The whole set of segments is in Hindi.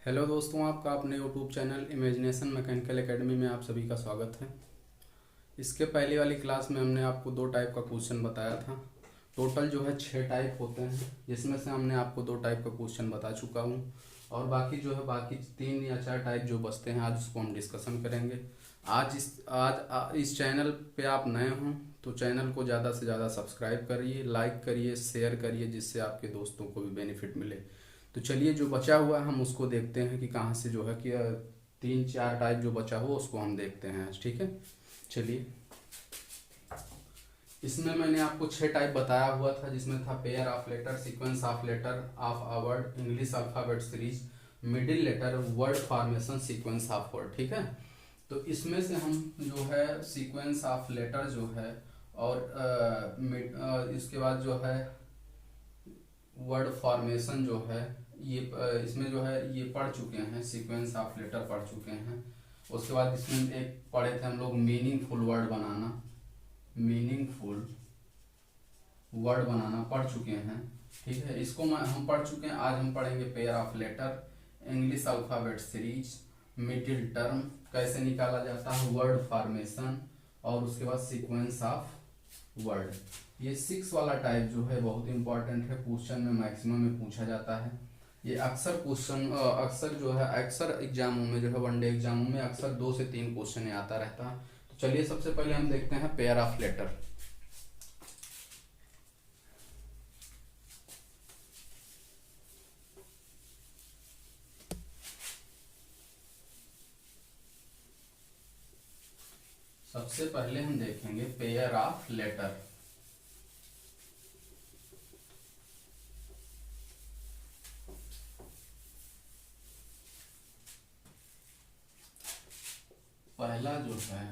हेलो दोस्तों, आपका अपने YouTube channel imagination mechanical academy में आप सभी का स्वागत है। इसके पहले वाली क्लास में हमने आपको दो टाइप का क्वेश्चन बताया था। टोटल जो है 6 टाइप होते हैं, जिसमें से हमने आपको 2 टाइप का क्वेश्चन बता चुका हूँ। और बाकी जो है बाकी 3 या 4 टाइप जो बचते हैं, आज उसको हम डिस्कशन करेंगे। इस चैनल पे आप नए हों तो चैनल को ज़्यादा से ज़्यादा सब्सक्राइब करिए, लाइक करिए, शेयर करिए, जिससे आपके दोस्तों को भी बेनिफिट मिले। तो चलिए, जो बचा हुआ है हम उसको देखते हैं कि कहाँ से जो है कि 3-4 टाइप जो बचा हुआ उसको हम देखते हैं आज। ठीक है, चलिए। इसमें मैंने आपको 6 टाइप बताया हुआ था, जिसमें था pair of letter, sequence of letter of a word, English alphabet series, middle letter, word formation, sequence of word. ठीक है, तो इसमें से हम जो है सीक्वेंस ऑफ लेटर जो है और इसके बाद जो है वर्ड फॉर्मेशन जो है ये इसमें जो है ये पढ़ चुके हैं, सीक्वेंस ऑफ लेटर पढ़ चुके हैं। उसके बाद इसमें एक पढ़े थे हम लोग मीनिंगफुल वर्ड बनाना, मीनिंगफुल वर्ड बनाना पढ़ चुके हैं। ठीक है, इसको हम पढ़ चुके हैं। आज हम पढ़ेंगे pair of letter, English alphabet series, middle term कैसे निकाला जाता है, वर्ड फॉर्मेशन, और उसके बाद सीक्वेंस ऑफ वर्ड। ये 6 वाला टाइप जो है बहुत इंपॉर्टेंट है, क्वेश्चन में मैक्सिमम में पूछा जाता है। ये अक्सर क्वेश्चन अक्सर जो है अक्सर एग्जामों में जो है वनडे एग्जामों में अक्सर 2 से 3 क्वेश्चन आता रहता है। तो चलिए, सबसे पहले हम देखते हैं पेयर ऑफ लेटर। सबसे पहले हम देखेंगे पेयर ऑफ लेटर। पहला जो है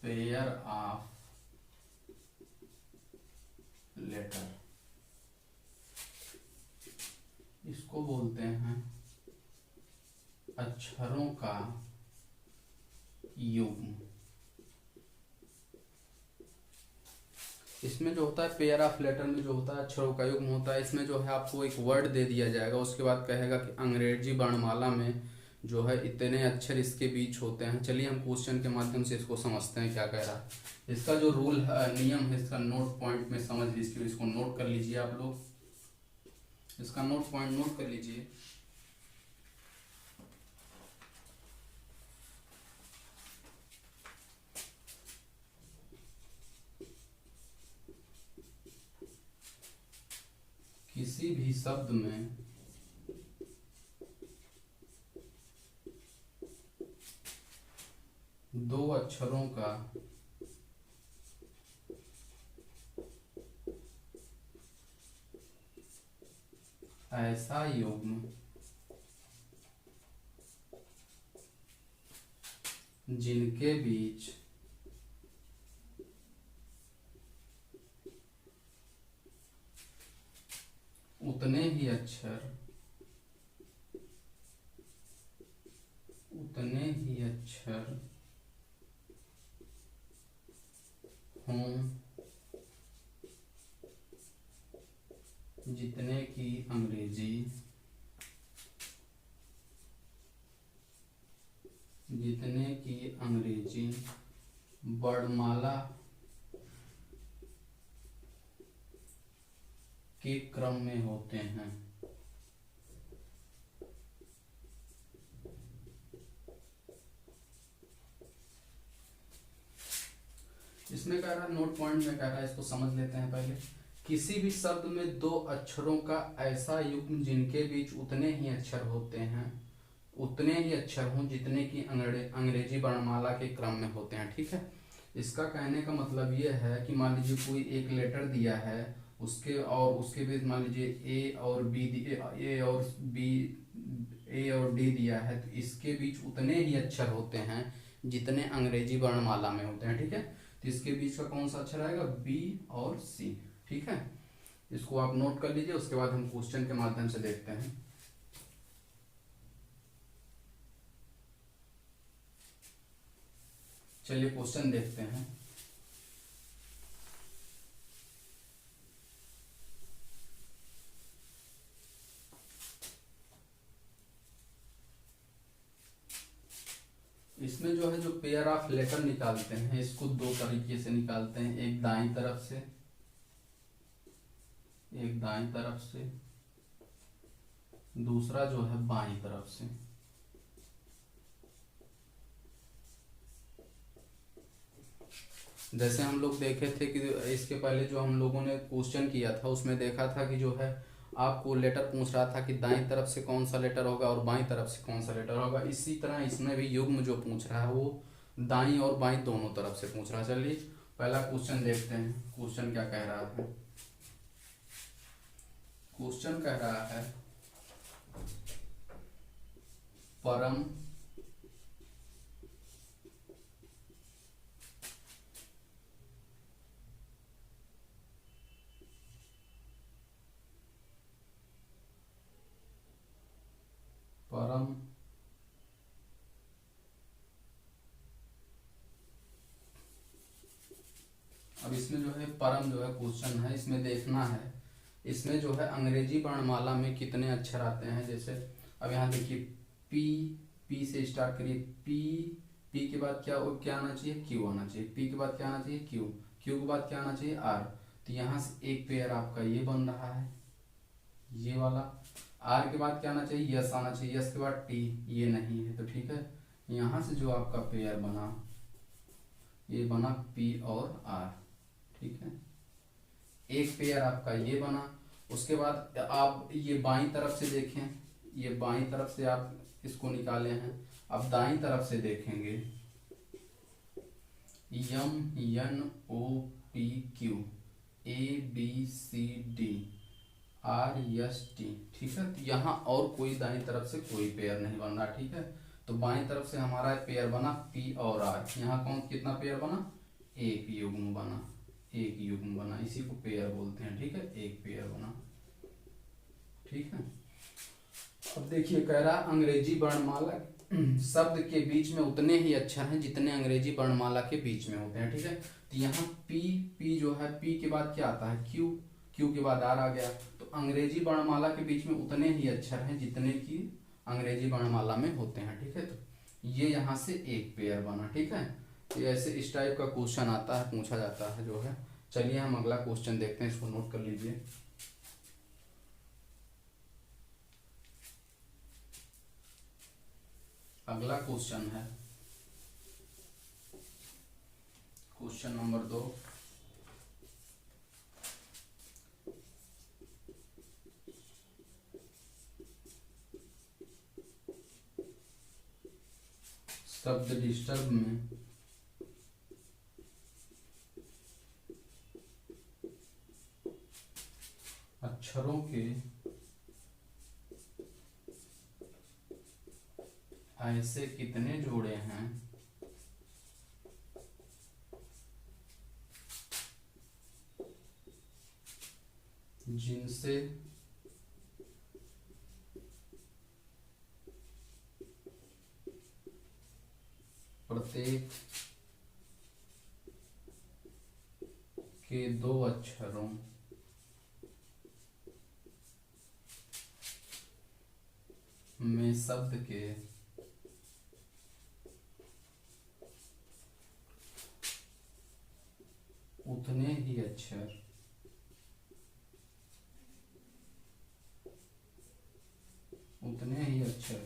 पेयर ऑफ लेटर, इसको बोलते हैं अक्षरों का युग्म। इसमें जो होता है पेयर ऑफ लेटर में जो होता है अक्षरों का युग्म होता है। इसमें जो है आपको एक वर्ड दे दिया जाएगा, उसके बाद कहेगा कि अंग्रेजी वर्णमाला में जो है इतने अक्षर इसके बीच होते हैं। चलिए, हम क्वेश्चन के माध्यम से इसको समझते हैं क्या कह रहा है। इसका जो रूल नियम है, इसका नोट पॉइंट में समझ लीजिए, इसको नोट कर लीजिए आप लोग। इसका नोट पॉइंट नोट कर लीजिए। किसी भी शब्द में दो अक्षरों का ऐसा युग्म जिनके बीच उतने ही अक्षर हों जितने की अंग्रेजी वर्णमाला के क्रम में होते हैं। इसमें कह रहा है, नोट पॉइंट में कह रहा है, इसको समझ लेते हैं पहले। किसी भी शब्द में दो अक्षरों का ऐसा युग्म जिनके बीच उतने ही अक्षर हों जितने की अंग्रेजी वर्णमाला के क्रम में होते हैं। ठीक है, इसका कहने का मतलब ये है कि मान लीजिए कोई एक लेटर दिया है, उसके बीच मान लीजिए ए और डी दिया है, तो इसके बीच उतने ही अक्षर होते हैं जितने अंग्रेजी वर्णमाला में होते हैं। ठीक है, तो इसके बीच का कौन सा अक्षर आएगा, बी और सी। ठीक है, इसको आप नोट कर लीजिए, उसके बाद हम क्वेश्चन के माध्यम से देखते हैं। चलिए क्वेश्चन देखते हैं। इसमें जो है जो पेयर ऑफ लेटर निकालते हैं इसको दो तरीके से निकालते हैं, एक दाईं तरफ से, एक दाईं तरफ से, दूसरा जो है बाईं तरफ से। जैसे हम लोग देखे थे कि इसके पहले जो हम लोगों ने क्वेश्चन किया था उसमें देखा था कि जो है आपको लेटर पूछ रहा था कि दाईं तरफ से कौन सा लेटर होगा और बाईं तरफ से कौन सा लेटर होगा। इसी तरह इसमें भी युग्म जो पूछ रहा है वो दाईं और बाईं दोनों तरफ से पूछ रहा है। चलिए पहला क्वेश्चन देखते हैं, क्वेश्चन क्या कह रहा है। क्वेश्चन कह रहा है परम परम अब इसमें जो है परम जो है क्वेश्चन है, इसमें देखना है इसमें जो है अंग्रेजी वर्णमाला में कितने अक्षर आते हैं। जैसे अब यहाँ देखिए पी, पी से स्टार्ट करिए, पी, पी के बाद क्या आना चाहिए, क्यू आना चाहिए, पी के बाद क्या आना चाहिए, क्यू, क्यू के बाद क्या आना चाहिए, आर। तो यहाँ से एक पेयर आपका ये बन रहा है, ये वाला। आर के बाद क्या आना चाहिए, यस आना चाहिए, यस के बाद टी, ये नहीं है तो ठीक है। यहाँ से जो आपका पेयर बना ये बना पी और आर, ठीक है। एक पेयर आपका ये बना। उसके बाद आप ये बाईं तरफ से देखें, ये बाईं तरफ से आप इसको निकाले हैं। अब दाईं तरफ से देखेंगे M N O P Q A B C D R S T, ठीक है। तो यहाँ और कोई दाईं तरफ से कोई पेयर नहीं बन रहा, ठीक है। तो बाईं तरफ से हमारा पेयर बना पी और आर। यहाँ कौन कितना पेयर बना, एक युग्म बना, एक युग्म बना, इसी को पेयर बोलते हैं, ठीक है। एक पेयर बना, ठीक है। अब देखिए कह रहा अंग्रेजी वर्णमाला शब्द के बीच में उतने ही अक्षर हैं जितने अंग्रेजी वर्णमाला के बीच में होते हैं, ठीक है। तो यहाँ पी, पी जो है पी के बाद क्या आता है, क्यू, क्यू के बाद आर आ गया। तो अंग्रेजी वर्णमाला के बीच में उतने ही अक्षर हैं जितने की अंग्रेजी वर्णमाला में होते हैं, ठीक है। तो ये यहाँ से एक पेयर बना, ठीक है। तो ऐसे इस टाइप का क्वेश्चन आता है, पूछा जाता है जो है। चलिए हम अगला क्वेश्चन देखते हैं, इसको नोट कर लीजिए। अगला क्वेश्चन है क्वेश्चन नंबर 2। शब्द डिस्टर्ब में अक्षरों के ऐसे कितने जोड़े हैं जिनसे प्रत्येक के दो अक्षरों में शब्द के उतने ही अक्षर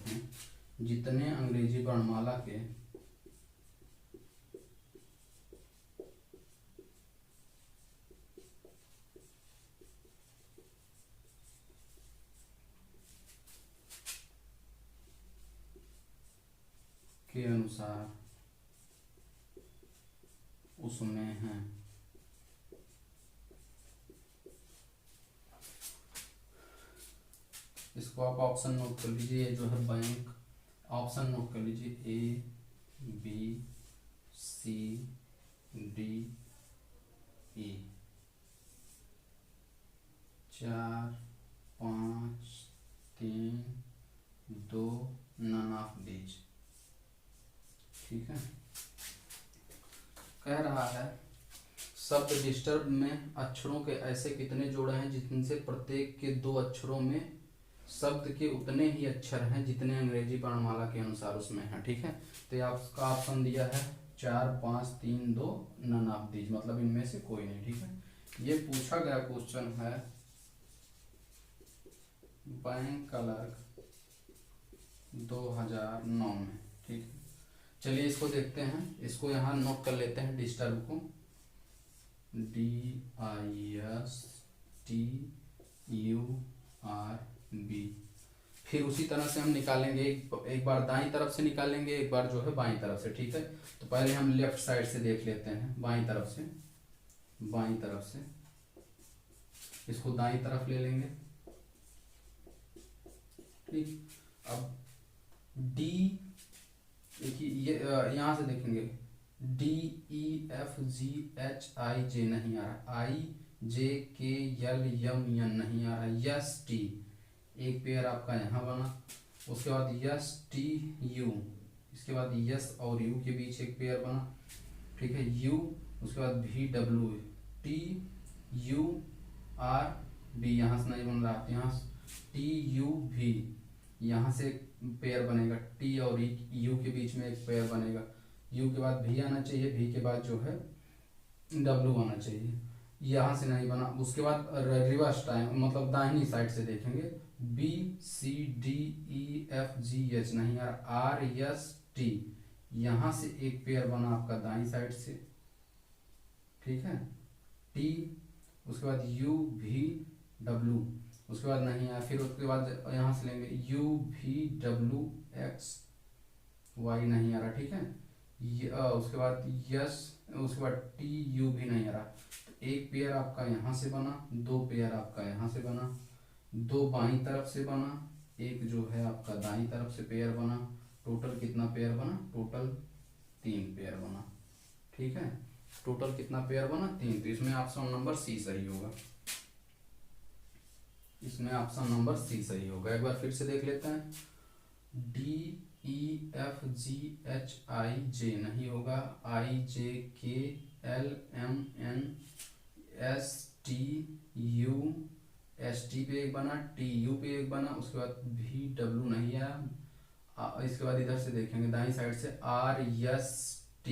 हैं जितने अंग्रेजी वर्णमाला के अनुसार उसमें हैं। इसको आप ऑप्शन नोट कर लीजिए, ये जो है बैंक ऑप्शन नोट कर लीजिए, A B C D E, 4 5 3 2 none of these, ठीक है। कह रहा है शब्द डिस्टर्ब में अक्षरों के ऐसे कितने जोड़े हैं जिनसे प्रत्येक के दो अक्षरों में शब्द के उतने ही अक्षर हैं जितने अंग्रेजी वर्णमाला के अनुसार उसमें है, ठीक है। तो ये आपका ऑप्शन दिया है 4 5 3 2, नन ऑफ दीज, मतलब इनमें से कोई नहीं, ठीक है। ये पूछा गया क्वेश्चन है बैंक क्लर्क 2009 में, ठीक है। चलिए इसको देखते हैं, इसको यहाँ नोट कर लेते हैं डिस्टर्ब को, DISTURB। फिर उसी तरह से हम निकालेंगे, एक बार दाईं तरफ से निकालेंगे, एक बार जो है बाईं तरफ से, ठीक है। तो पहले हम लेफ्ट साइड से देख लेते हैं, बाईं तरफ से, बाईं तरफ से इसको दाईं तरफ ले लेंगे, ठीक। अब डी, देखिए ये यहाँ से देखेंगे DEFGHIJ नहीं आ रहा, IJKLMN नहीं आ रहा, YST एक पेयर आपका यहाँ बना, उसके बाद YSTU, इसके बाद यस और यू के बीच एक पेयर बना, ठीक है, U, उसके बाद VWTURB यहाँ से नहीं बन रहा, यहाँ TUV यहाँ से एक पेयर बनेगा, T और U के बीच में एक पेयर बनेगा, U के बाद V आना चाहिए, V के बाद जो है W आना चाहिए, यहाँ से नहीं बना। उसके बाद रिवर्स टाइम, मतलब दाहिनी साइड से देखेंगे, BCDEFGH नहीं आ रहा, RST यहाँ से एक पेयर बना आपका दाहिनी साइड से, ठीक है, T, उसके बाद UVW, उसके बाद नहीं आया, फिर उसके बाद यहाँ से लेंगे UVWXY नहीं आ रहा, ठीक है, उसके बाद यस, उसके बाद TU भी नहीं आ रहा। तो एक पेयर आपका यहाँ से बना, दो पेयर आपका यहाँ से बना, दो बाईं तरफ से बना, एक जो है आपका दाईं तरफ से पेयर बना, टोटल कितना पेयर बना, टोटल 3 पेयर बना, ठीक है। टोटल कितना पेयर बना, 3। तो इसमें ऑप्शन नंबर सी सही होगा, इसमें ऑप्शन नंबर सी सही होगा। एक बार फिर से देख लेते हैं, DEFGHIJ नहीं होगा, IJKLMNSTU पे एक बना, TU पे एक बना, उसके बाद VW नहीं आया, इसके बाद इधर से देखेंगे दाईं साइड से RST,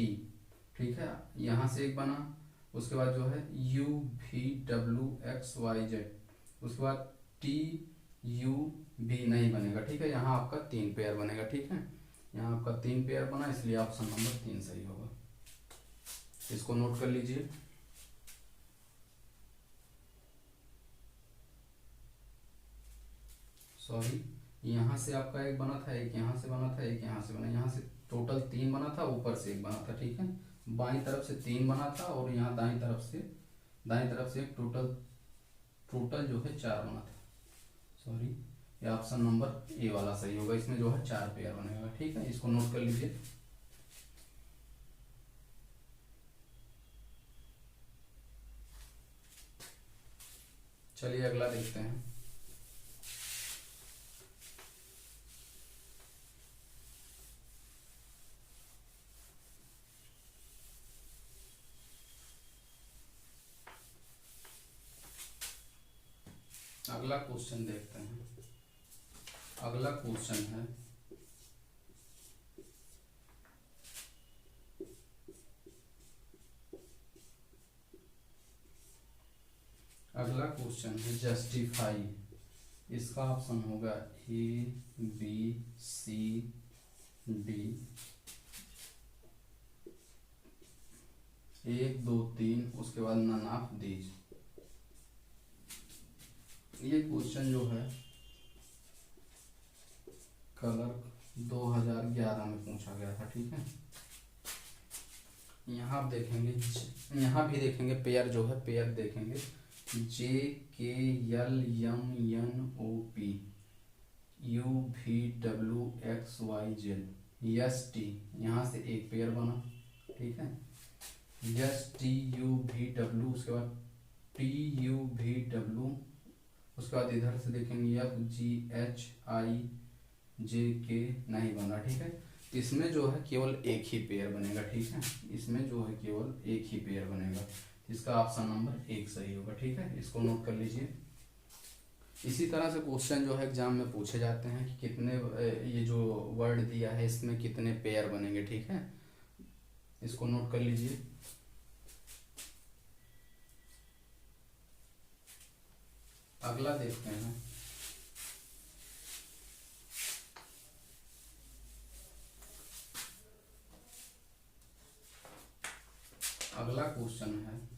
ठीक है, यहाँ से एक बना, उसके बाद जो है UVWXYZ, उसके बाद TUV नहीं बनेगा, ठीक है। यहाँ आपका 3 पेयर बनेगा, ठीक है, यहाँ आपका 3 पेयर बना, इसलिए ऑप्शन नंबर 3 सही होगा। इसको नोट कर लीजिए। सॉरी, यहाँ से आपका एक बना था, एक यहाँ से बना था, एक यहाँ से बना, यहाँ से टोटल 3 बना था, ऊपर से एक बना था, ठीक है। बाईं तरफ से 3 बना था और यहाँ दाईं तरफ से टोटल जो है 4 बना था। सॉरी, ये ऑप्शन नंबर ए वाला सही होगा, इसमें जो है 4 पेयर बनेगा, ठीक है। इसको नोट कर लीजिए। चलिए अगला देखते हैं। अगला क्वेश्चन देखते हैं। अगला क्वेश्चन है जस्टिफाई। इसका ऑप्शन होगा ABCD 1 2 3, उसके बाद नन ऑफ दीज। ये क्वेश्चन जो है क्लर्क 2011 में पूछा गया था, ठीक है। यहाँ आप देखेंगे, यहाँ भी देखेंगे पेयर जो है, पेयर देखेंगे JKLMNOP UVWXYZ ST, यहाँ से एक पेयर बना, ठीक है, STUVW, उसके बाद TUVW, उसके बाद इधर से देखेंगे FGHIJK नहीं बना, ठीक है। इसमें जो है केवल एक ही पेयर बनेगा, ठीक है, इसमें जो है केवल एक ही पेयर बनेगा, इसका ऑप्शन नंबर 1 सही होगा, ठीक है। इसको नोट कर लीजिए। इसी तरह से क्वेश्चन जो है एग्जाम में पूछे जाते हैं कि कितने ये जो वर्ड दिया है इसमें कितने पेयर बनेंगे, ठीक है, इसको नोट कर लीजिए। अगला देखते हैं। अगला क्वेश्चन है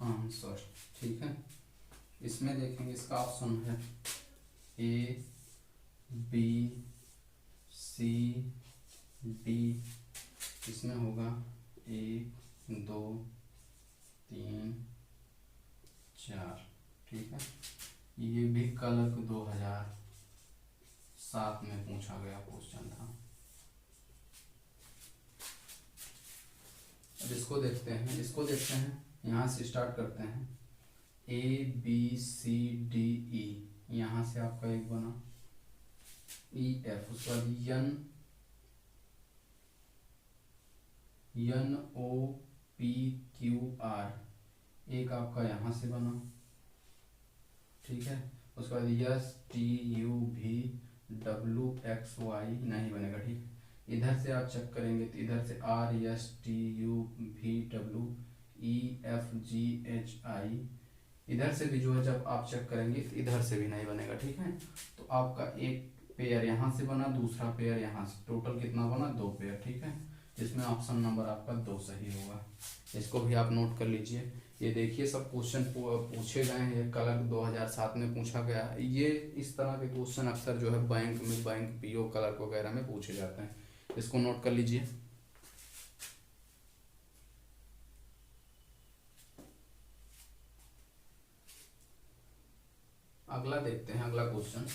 आंसर, ठीक है। इसमें देखेंगे इसका ऑप्शन है ए बी सी डी, इसमें होगा 1 2 3 4, ठीक है। ये भी कल 2007 में पूछा गया क्वेश्चन था। अब इसको देखते हैं, यहाँ से स्टार्ट करते हैं। ए बी सी डी ई, यहाँ से आपका एक बना ई एफ, उसके बाद N O P Q R, एक आपका यहाँ से बना, ठीक है। उसके बाद S T U V W X Y नहीं बनेगा, ठीक है। इधर से आप चेक करेंगे तो इधर से are S T U V W E F G H आई, इधर से भी जो है जब आप चेक करेंगे तो इधर से भी नहीं बनेगा, ठीक है। तो आपका एक पेयर यहाँ से बना, दूसरा पेयर यहाँ से, टोटल कितना बना 2 पेयर, ठीक है। जिसमें ऑप्शन नंबर आपका 2 सही होगा। इसको भी आप नोट कर लीजिए। ये देखिए सब क्वेश्चन पूछे गए हैं, ये कलर 2007 में पूछा गया है। ये इस तरह के क्वेश्चन अक्सर जो है बैंक में, बैंक पीओ क्लर्क वगैरह में पूछे जाते हैं। इसको नोट कर लीजिए। अगला देखते हैं, अगला क्वेश्चन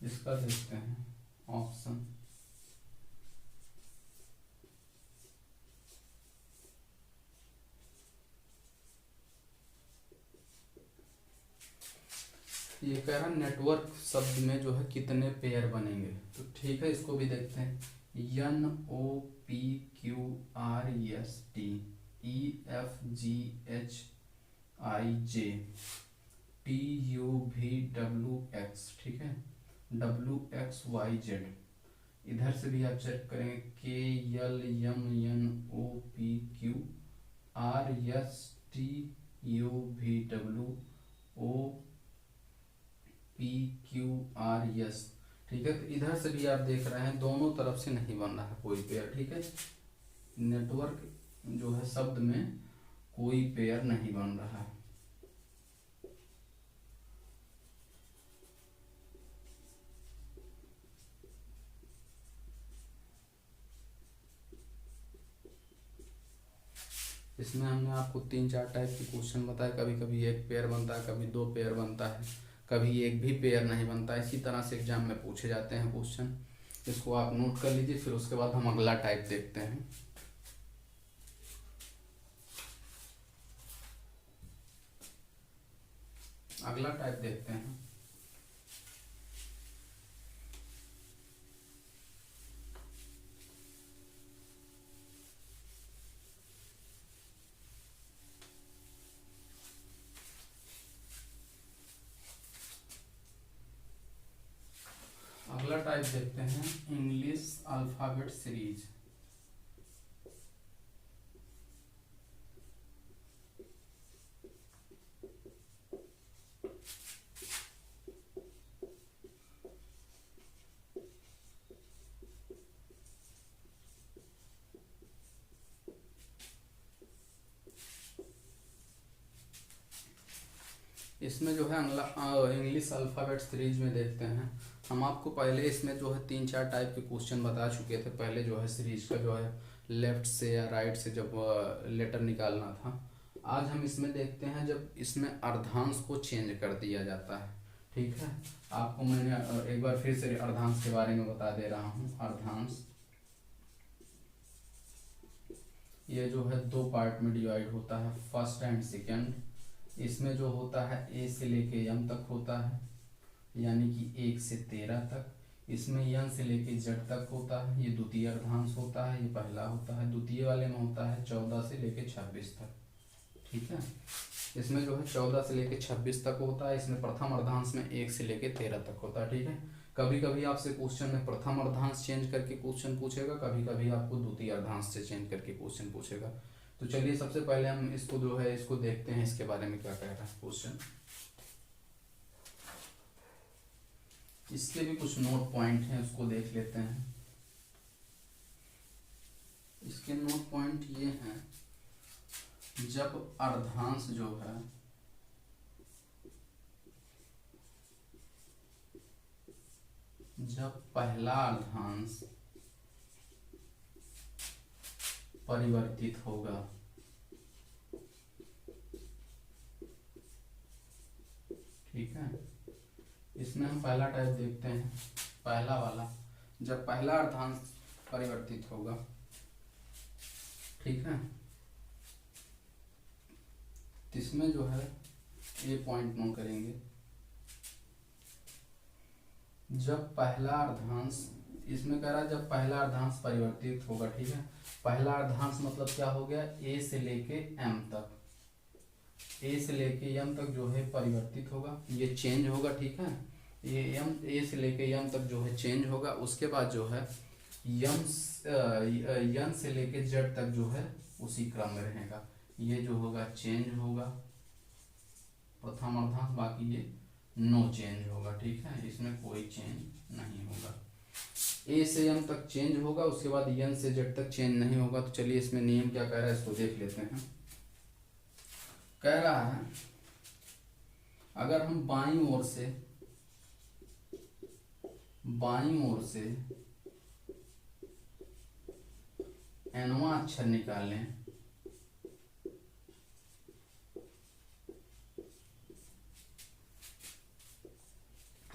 इसका देखते हैं ऑप्शन। ये कह रहा नेटवर्क शब्द में जो है कितने पेयर बनेंगे, तो ठीक है, इसको भी देखते हैं। N O P Q R S T E F G H I J T U V W X, ठीक है, डब्ल्यू एक्स वाई जेड। इधर से भी आप चेक करेंगे के L M N O P Q R S T U V W O P Q R S, ठीक है। तो इधर से भी आप देख रहे हैं दोनों तरफ से नहीं बन रहा है कोई पेयर, ठीक है। नेटवर्क जो है शब्द में कोई पेयर नहीं बन रहा है। इसमें हमने आपको 3-4 टाइप के क्वेश्चन बताए, कभी कभी एक पेयर बनता है, कभी 2 पेयर बनता है, कभी एक भी पेयर नहीं बनता। इसी तरह से एग्जाम में पूछे जाते हैं क्वेश्चन। इसको आप नोट कर लीजिए। फिर उसके बाद हम अगला टाइप देखते हैं। अगला टाइप देखते हैं। अगला टाइप देखते हैं इंग्लिश अल्फाबेट सीरीज। इसमें जो है इंग्लिश अल्फ़ाबेट सीरीज में देखते हैं। हम आपको पहले इसमें जो है 3-4 टाइप के क्वेश्चन बता चुके थे पहले, जो है सीरीज का जो है लेफ्ट से या राइट से जब लेटर निकालना था। आज हम इसमें देखते हैं जब इसमें अर्धांश को चेंज कर दिया जाता है, ठीक है। आपको मैंने एक बार फिर से अर्धांश के बारे में बता दे रहा हूँ। अर्धांश ये जो है दो पार्ट में डिवाइड होता है, फर्स्ट एंड सेकंड। इसमें जो होता है ए से लेके एम तक होता है, यानी कि 1 से 13 तक। इसमें एन से लेके जेड तक होता है, ये द्वितीय अर्धांश होता है, ये पहला होता है। द्वितीय वाले में होता है 14 से लेके 26 तक, ठीक है। इसमें जो है 14 से लेके 26 तक होता है। इसमें प्रथम अर्धांश में 1 से लेके 13 तक होता है, ठीक है। कभी कभी आपसे क्वेश्चन में प्रथम अर्धांश चेंज करके क्वेश्चन पूछेगा, कभी कभी आपको द्वितीय अर्धांश से चेंज करके क्वेश्चन पूछेगा। तो चलिए सबसे पहले हम इसको जो है इसको देखते हैं, इसके बारे में क्या कह रहा है क्वेश्चन। इसके भी कुछ नोट पॉइंट हैं, उसको देख लेते हैं। इसके नोट पॉइंट ये हैं, जब अर्धांश जो है जब पहला अर्धांश परिवर्तित होगा, ठीक है। इसमें हम पहला टाइप देखते हैं, पहला वाला। जब पहला अर्धांश परिवर्तित होगा, ठीक है, इसमें जो है ये पॉइंट नोट करेंगे। जब पहला अर्धांश, इसमें कह रहा है जब पहला अर्धांश परिवर्तित होगा, ठीक है। पहला अर्धांश मतलब क्या हो गया, ए से लेके एम तक, ए से लेके एम तक जो है परिवर्तित होगा, ये चेंज होगा, ठीक है। ये एम, ए से लेके एम तक जो है चेंज होगा। उसके बाद जो है एन से लेके जेड तक जो है उसी क्रम में रहेगा। ये जो होगा चेंज होगा प्रथम अर्धांश, बाकी ये नो चेंज होगा, ठीक है। इसमें कोई चेंज नहीं होगा। ए से एम तक चेंज होगा, उसके बाद एन से जेड तक चेंज नहीं होगा। तो चलिए इसमें नियम क्या कह रहा है इसको देख लेते हैं। कह रहा है अगर हम बाईं ओर से एनवां अक्षर निकालें,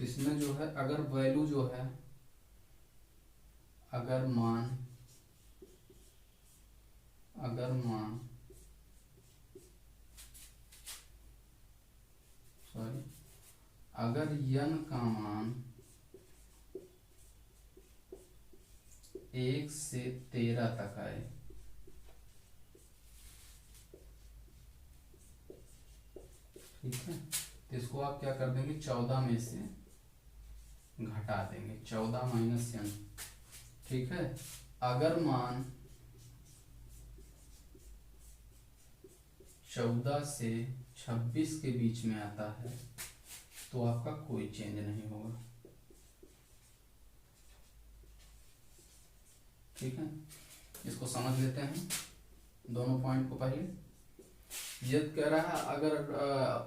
इसमें जो है अगर वैल्यू जो है, अगर मान अगर n का मान 1 से 13 तक आए, ठीक है, तो इसको आप क्या कर देंगे, 14 में से घटा देंगे, 14 माइनस n, ठीक है। अगर मान 14 से 26 के बीच में आता है तो आपका कोई चेंज नहीं होगा, ठीक है। इसको समझ लेते हैं दोनों पॉइंट को। पहले ये कह रहा है अगर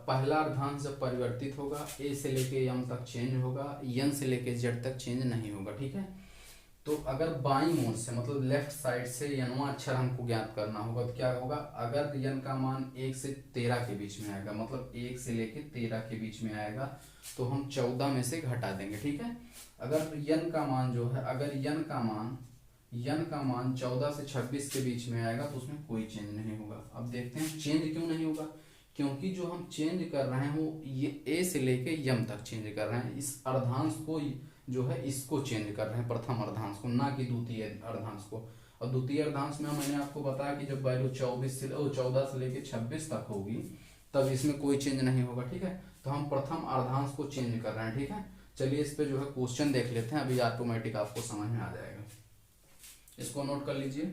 पहला अर्धांश जब परिवर्तित होगा, ए से लेके एम तक चेंज होगा, एन से लेके जेड तक चेंज नहीं होगा, ठीक है। तो अगर बाईं ओर से मतलब लेफ्ट साइड से यनवा अक्षर हमको ज्ञात करना होगा, तो क्या होगा, अगर यन का मान 1 से 13 के बीच में आएगा, मतलब 1 से लेके 13 के बीच में आएगा, तो हम 14 में से घटा देंगे, ठीक है। अगर यन का मान जो है, अगर यन का मान 14 से 26 के बीच में आएगा तो उसमें कोई चेंज नहीं होगा। अब देखते हैं चेंज क्यों नहीं होगा, क्योंकि जो हम चेंज कर रहे हैं वो ये ए से लेके यम तक चेंज कर रहे हैं। इस अर्धांश को जो है इसको चेंज कर रहे हैं, प्रथम अर्धांश को, ना कि द्वितीय अर्धांश को। और द्वितीय अर्धांश में मैंने आपको बताया कि जब वैल्यू 14 से लेके 26 तक होगी तब इसमें कोई चेंज नहीं होगा, ठीक है। तो हम प्रथम अर्धांश को चेंज कर रहे हैं, ठीक है। चलिए इस पे जो है क्वेश्चन देख लेते हैं, अभी ऑटोमेटिक आपको समझ में आ जाएगा। इसको नोट कर लीजिए।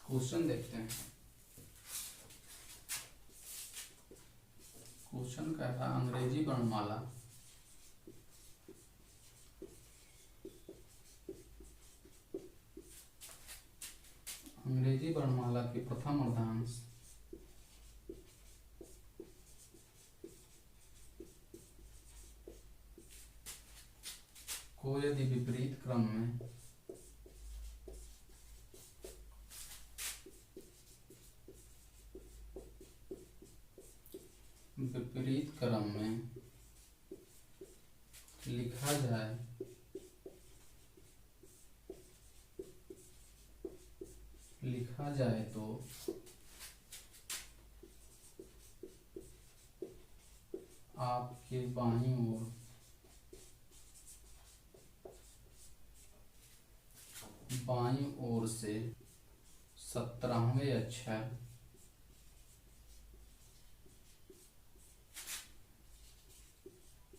क्वेश्चन देखते हैं। क्वेश्चन कह रहा अंग्रेजी वर्णमाला के प्रथम अर्धांश को यदि विपरीत क्रम में लिखा जाए तो आपके बाईं ओर से 17वें अक्षर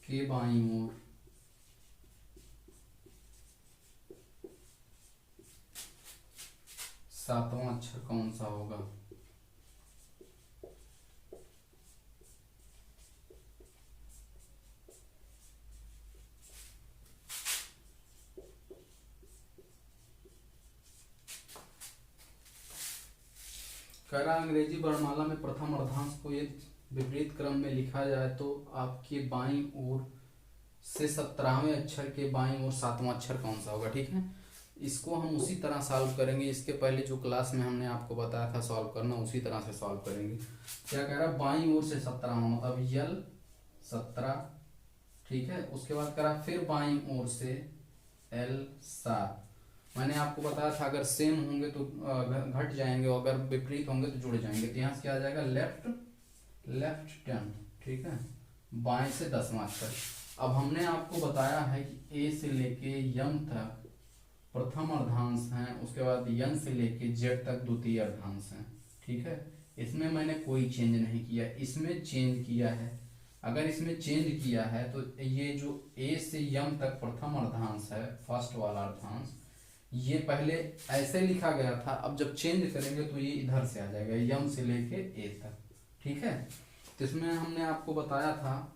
के बाईं ओर 7वां अक्षर कौन सा होगा। कह रहा अंग्रेजी वर्णमाला में प्रथम अर्धांश को एक विपरीत क्रम में लिखा जाए तो आपके बाईं ओर से 17वें अक्षर के बाईं ओर 7वां अक्षर कौन सा होगा। ठीक है, इसको हम उसी तरह सॉल्व करेंगे, इसके पहले जो क्लास में हमने आपको बताया था सॉल्व करना, उसी तरह से सॉल्व करेंगे। क्या कह रहा है, बाईं ओर से 17 मतलब यल 17, ठीक है। उसके बाद कह रहा फिर बाईं ओर से एल 7। मैंने आपको बताया था अगर सेम होंगे तो घट जाएंगे और अगर विपरीत होंगे तो जुड़ जाएंगे। तो यहाँ से क्या आ जाएगा, लेफ्ट 10, ठीक है, बाएं से 10वां अक्षर। अब हमने आपको बताया है कि ए से लेके यम तक प्रथम अर्धांश हैं, उसके बाद यन से लेके जेड तक द्वितीय अर्धांश हैं। ठीक है, इसमें मैंने कोई चेंज नहीं किया, इसमें चेंज किया है। अगर इसमें चेंज किया है तो ये जो ए से यम तक प्रथम अर्धांश है, फर्स्ट वाला अर्धांश, ये पहले ऐसे लिखा गया था, अब जब चेंज करेंगे तो ये इधर से आ जाएगा, यम से लेके ए तक। ठीक है, तो इसमें हमने आपको बताया था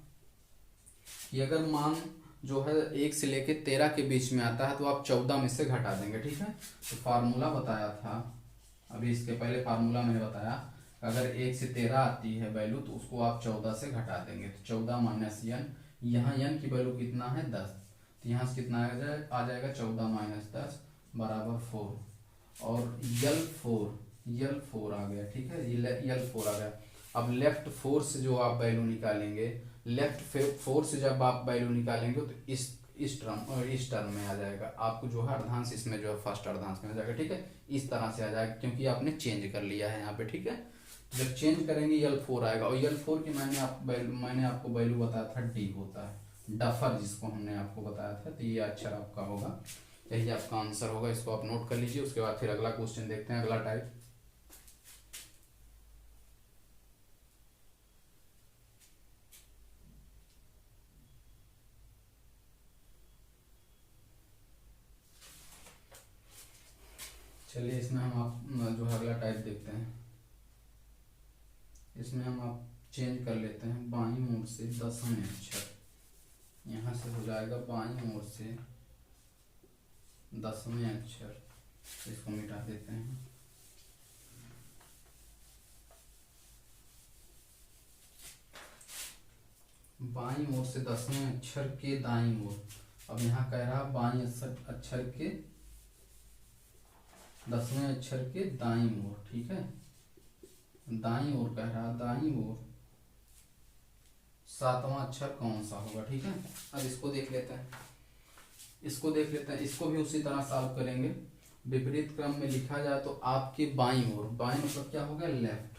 कि अगर मान जो है 1 से लेके 13 के बीच में आता है तो आप 14 में से घटा देंगे। ठीक है, तो फार्मूला बताया था, अभी इसके पहले फार्मूला मैंने बताया, अगर 1 से 13 आती है वैल्यू तो उसको आप 14 से घटा देंगे। तो 14 माइनस यन, यहाँ यन की वैल्यू कितना है 10, तो यहाँ से कितना आ जाएगा 14 माइनस 10 बराबर 4, और यल 4 आ गया। ठीक है, ये यल 4 आ गया। अब लेफ्ट 4 से जो आप वैल्यू निकालेंगे, लेफ्ट 4 से जब आप वैल्यू निकालेंगे तो इस टर्म में आ जाएगा, आपको जो है अर्धांश इसमें जो है फर्स्ट अर्धांश में आ जाएगा। ठीक है, इस तरह से आ जाएगा क्योंकि आपने चेंज कर लिया है यहाँ पे। ठीक है, जब चेंज करेंगे यल 4 आएगा, और यल 4 की मैंने आपको वैल्यू बताया था डी होता है, डफर जिसको हमने आपको बताया था। तो ये अक्षर आपका होगा, यही आपका आंसर होगा, इसको आप नोट कर लीजिए। उसके बाद फिर अगला क्वेश्चन देखते हैं, अगला टाइप। चलिए इसमें हम आप जो है अगला टाइप देखते हैं। इसमें हम आप चेंज कर लेते हैं, बाईं ओर से 10वें अक्षर, यहाँ से हो जाएगा बाईं ओर से 10वें अक्षर, इसको मिटा देते हैं। बाईं ओर से 10वें अक्षर के दाईं ओर, अब यहाँ कह रहा बाईं अक्षर के 10वें अक्षर के दाईं ओर। ठीक है, दाईं ओर कह रहा, दाईं ओर 7वां अक्षर कौन सा होगा। ठीक है, अब इसको देख लेते हैं, इसको भी उसी तरह सॉल्व करेंगे। विपरीत क्रम में लिखा जाए तो आपके बाईं ओर, बाईं मतलब क्या हो गया, लेफ्ट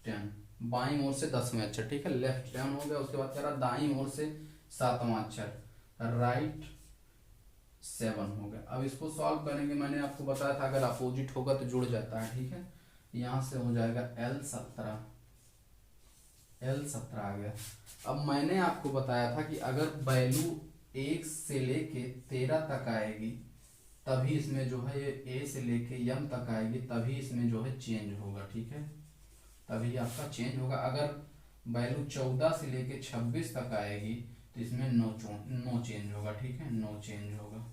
10, बाईं ओर से 10वें अक्षर। ठीक है, लेफ्ट 10 हो गया। उसके बाद कह रहा दाईं ओर से 7वां अक्षर, राइट 7 हो गया। अब इसको सॉल्व करेंगे, मैंने आपको बताया था अगर अपोजिट होगा तो जुड़ जाता है। ठीक है, यहाँ से हो जाएगा L 17 आ गया। अब मैंने आपको बताया था कि अगर वैल्यू 1 से लेके 13 तक आएगी तभी इसमें जो है ये ए से लेके यम तक आएगी, तभी इसमें जो है चेंज होगा। ठीक है, तभी आपका चेंज होगा। अगर वैल्यू 14 से लेके 26 तक आएगी तो इसमें नो चेंज होगा। ठीक है, नो चेंज होगा,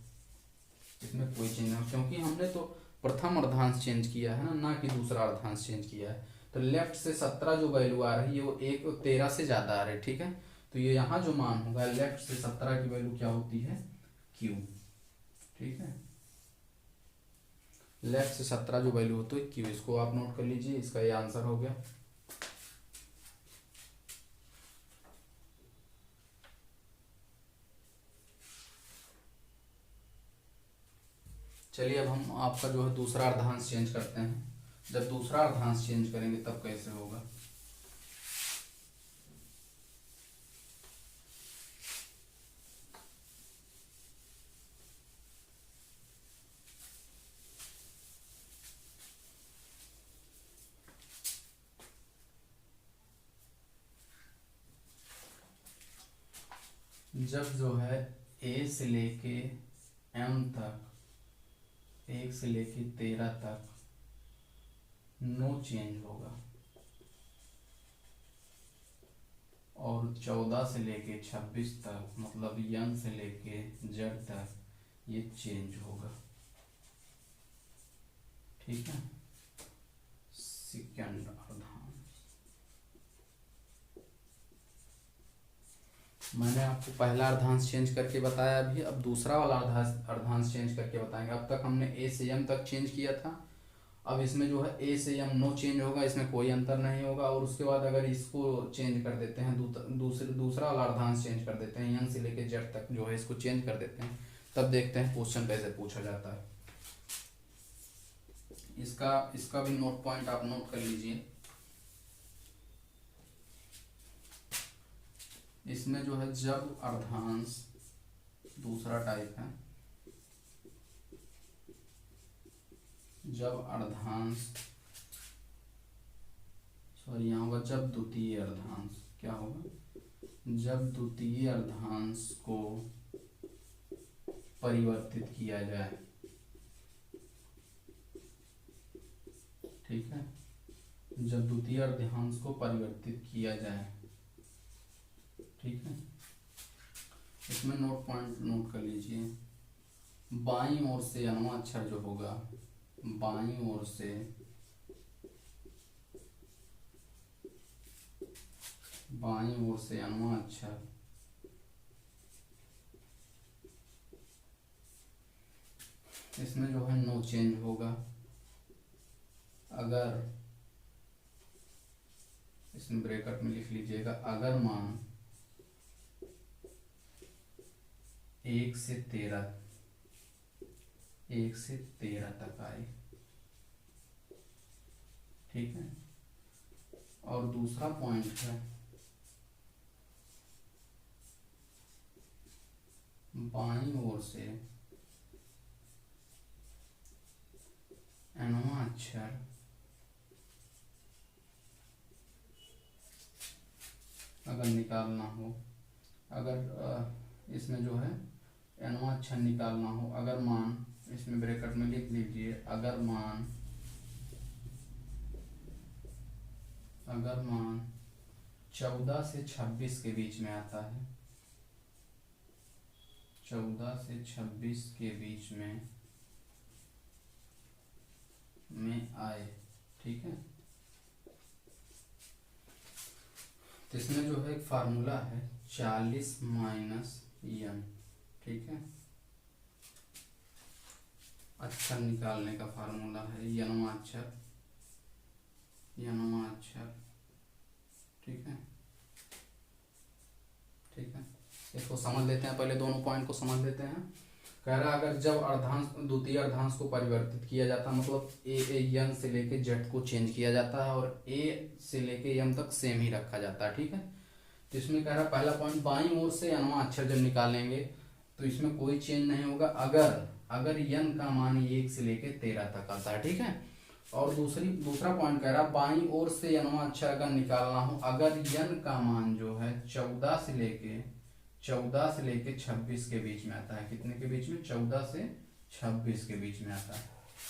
इसमें कोई चेंज नहीं, क्योंकि हमने तो प्रथम अर्धांश चेंज किया है ना कि दूसरा अर्धांश चेंज किया है। तो लेफ्ट से 17 जो वैल्यू आ रही है वो 13 से ज़्यादा आ रही है। ठीक है, तो ये यहाँ जो मान होगा लेफ्ट से 17 की वैल्यू क्या होती है, क्यू। ठीक है, लेफ्ट से 17 जो वैल्यू होती है क्यू, इसको आप नोट कर लीजिए, इसका ये आंसर हो गया। चलिए अब हम आपका जो है दूसरा अर्धांश चेंज करते हैं। जब दूसरा अर्धांश चेंज करेंगे तब कैसे होगा। जब जो है ए से लेके एम तक, 1 से लेके 13 तक नो चेंज होगा, और 14 से लेके 26 तक मतलब यन से लेके जेड तक ये चेंज होगा। ठीक है, सेकंड अर्धांश। मैंने आपको पहला अर्धांश चेंज करके बताया अभी, अब दूसरा वाला अर्धांश चेंज करके बताएंगे। अब तक हमने ए से एम तक चेंज किया था, अब इसमें जो है ए से एम नो चेंज होगा, इसमें कोई अंतर नहीं होगा। और उसके बाद अगर इसको चेंज कर देते हैं, दूसरा वाला अर्धांश चेंज कर देते हैं, एन से लेके जेड तक जो है इसको चेंज कर देते हैं, तब देखते हैं क्वेश्चन कैसे पूछा जाता है। इसका भी नोट पॉइंट आप नोट कर लीजिए। इसमें जो है जब अर्धांश, दूसरा टाइप है, जब अर्धांश, सॉरी यहाँ होगा जब द्वितीय अर्धांश, क्या होगा, जब द्वितीय अर्धांश को परिवर्तित किया जाए। ठीक है, जब द्वितीय अर्धांश को परिवर्तित किया जाए। ठीक है, इसमें नोट पॉइंट नोट कर लीजिए। बाईं ओर से अनवा अक्षर जो होगा, बाईं ओर से अनवा अक्षर इसमें जो है नो चेंज होगा। अगर इसमें ब्रैकेट में लिख लीजिएगा, अगर मान 1 से 13 तक आए। ठीक है, और दूसरा पॉइंट है बाईं ओर से एनवा अक्षर अगर निकालना हो, अगर इसमें जो है एनवा अक्षर निकालना हो, अगर मान, इसमें ब्रैकेट में लिख लीजिए, अगर मान 14 से 26 के बीच में आता है, 14 से 26 के बीच में आए। ठीक है, तो इसमें जो है एक फार्मूला है 40 माइनस एन। ठीक है, अक्षर निकालने का फार्मूला है यनवा अक्षर। ठीक है, ठीक है, इसको समझ लेते हैं, पहले दोनों पॉइंट को समझ लेते हैं। कह रहा अगर जब अर्धांश, द्वितीय अर्धांश को परिवर्तित किया जाता है, मतलब एन से लेके जेड को चेंज किया जाता है और ए से लेके एम तक सेम ही रखा जाता है। ठीक है, तो इसमें कह रहा पहला पॉइंट बाईं ओर से अनवा अक्षर जब निकालेंगे तो इसमें कोई चेंज नहीं होगा, अगर यन का मान 1 से लेके 13 तक आता है। ठीक है, और दूसरा पॉइंट कह रहा बाईं ओर से अनवा अक्षर अगर निकालना हो, अगर यन का मान जो है 14 से लेके 26 के बीच में आता है। कितने के बीच में, 14 से 26 के बीच में आता है।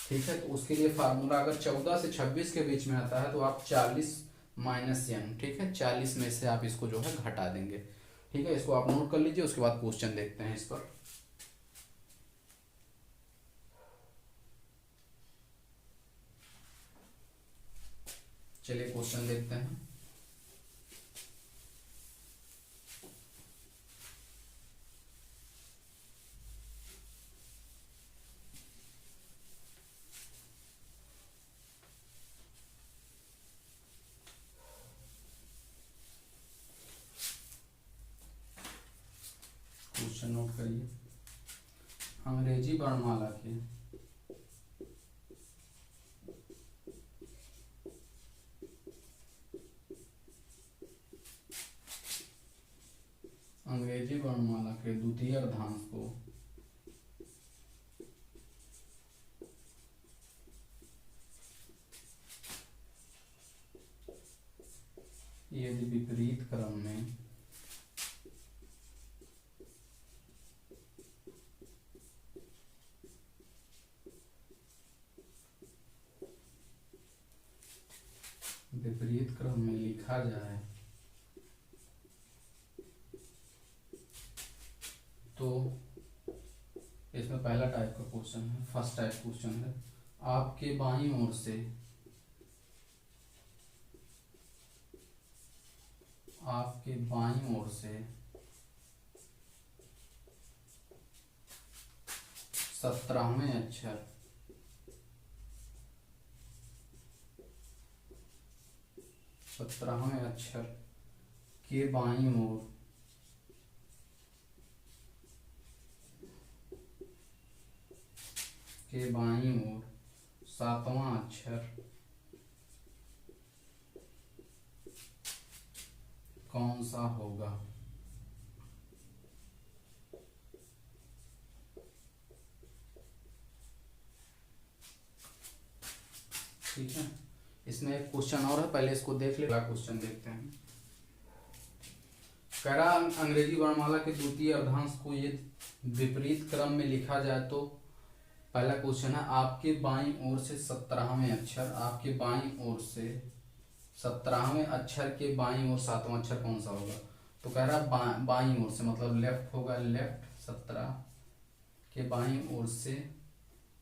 ठीक है, तो उसके लिए फार्मूला, अगर 14 से 26 के बीच में आता है तो आप 40 माइनस एन, ठीक है, 40 में से आप इसको जो है घटा देंगे। ठीक है, इसको आप नोट कर लीजिए, उसके बाद क्वेश्चन देखते हैं इस पर। चलिए क्वेश्चन देखते हैं। नोट करिए। अंग्रेजी वर्णमाला के द्वितीय अर्धांश को यदि विपरीत क्रम में लिखा जाए तो इसमें पहला टाइप का क्वेश्चन है, फर्स्ट टाइप क्वेश्चन है, आपके बाईं ओर से 17वें अक्षर के बाईं ओर 7वां अक्षर कौन सा होगा। ठीक है, इसमें एक क्वेश्चन और है, पहले इसको देख ले, क्वेश्चन देखते हैं। कह रहा अंग्रेजी वर्णमाला के द्वितीय अर्धांश को ये विपरीत क्रम में लिखा जाए तो पहला क्वेश्चन है, आपके बाईं ओर से 17वें अक्षर, आपके बाईं ओर से 17वें अक्षर के बाईं ओर 7वां अक्षर कौन सा होगा। तो कह रहा बाईं ओर से मतलब लेफ्ट होगा, लेफ्ट 17 के बाईं ओर से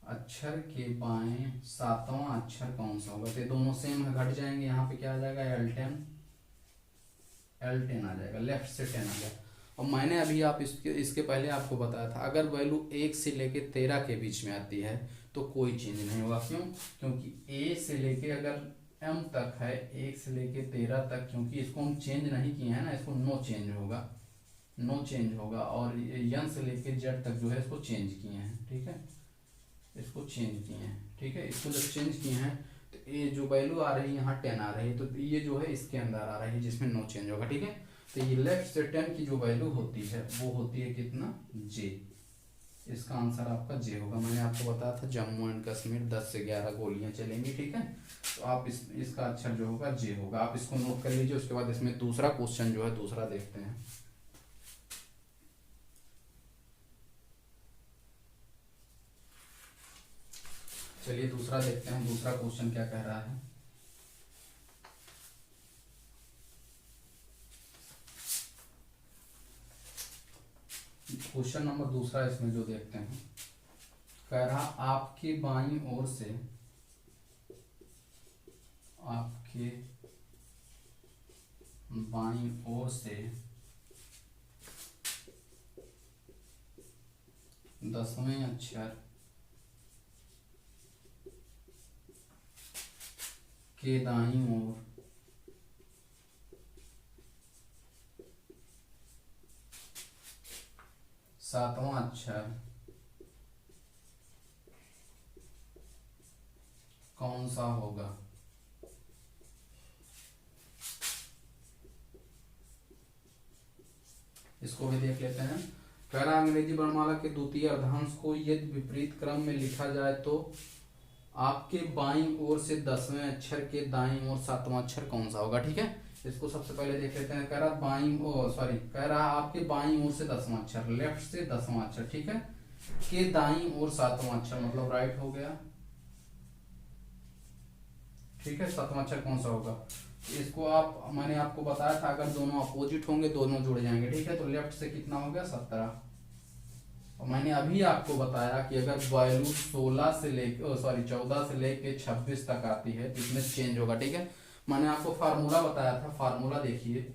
अक्षर के बाएं 7वां अक्षर कौन सा होगा। तो दोनों सेम है, घट जाएंगे, यहाँ पे क्या आ जाएगा L10 आ जाएगा, लेफ्ट से 10 आ जाएगा। और मैंने अभी आप इसके पहले आपको बताया था, अगर वैल्यू 1 से लेके 13 के बीच में आती है तो कोई चेंज नहीं होगा। क्यों? क्योंकि A से लेके अगर M तक है, 1 से लेके 13 तक, क्योंकि इसको हम चेंज नहीं किए हैं ना, इसको नो चेंज होगा। और N से लेके Z तक जो है इसको चेंज किए हैं। ठीक है, इसको चेंज किए हैं। ठीक है, इसको जब चेंज किए हैं तो ये जो वैल्यू आ रही है यहाँ 10 आ रही है, तो ये जो है इसके अंदर आ रही है जिसमें नो चेंज होगा। ठीक है, तो ये लेफ्ट से 10 की जो वैल्यू होती है वो होती है कितना, J। इसका आंसर आपका J होगा। मैंने आपको बताया था जम्मू एंड कश्मीर 10 से 11 गोलियां चलेंगी। ठीक है, तो आप इसका अक्षर जो होगा J होगा। आप इसको नोट कर लीजिए। उसके बाद इसमें दूसरा क्वेश्चन जो है दूसरा देखते हैं। चलिए दूसरा देखते हैं, दूसरा क्वेश्चन क्या कह रहा है। क्वेश्चन नंबर दूसरा इसमें जो देखते हैं, कह रहा आपके बाईं ओर से 10वें अक्षर के दाईं ओर 7वां अक्षर कौन सा होगा। इसको भी देख लेते हैं। कह रहा अंग्रेजी वर्णमाला के द्वितीय अर्धांश को यदि विपरीत क्रम में लिखा जाए तो आपके बाईं ओर से 10वें अक्षर के दाईं ओर 7वां अक्षर कौन सा होगा। ठीक है, इसको सबसे पहले देख लेते हैं। कह रहा आपके बाईं ओर से 10वां अक्षर, लेफ्ट से 10वां अक्षर, ठीक है, के दाईं ओर 7वां अक्षर मतलब राइट हो गया। ठीक है, 7वां अक्षर कौन सा होगा। इसको मैंने आपको बताया था अगर दोनों अपोजिट होंगे दोनों जुड़ जाएंगे। ठीक है, तो लेफ्ट से कितना हो गया 17। और मैंने अभी आपको बताया कि अगर वैल्यू 14 से लेके 26 तक आती है तो इसमें चेंज होगा। ठीक है, मैंने आपको फार्मूला बताया था, फार्मूला देखिए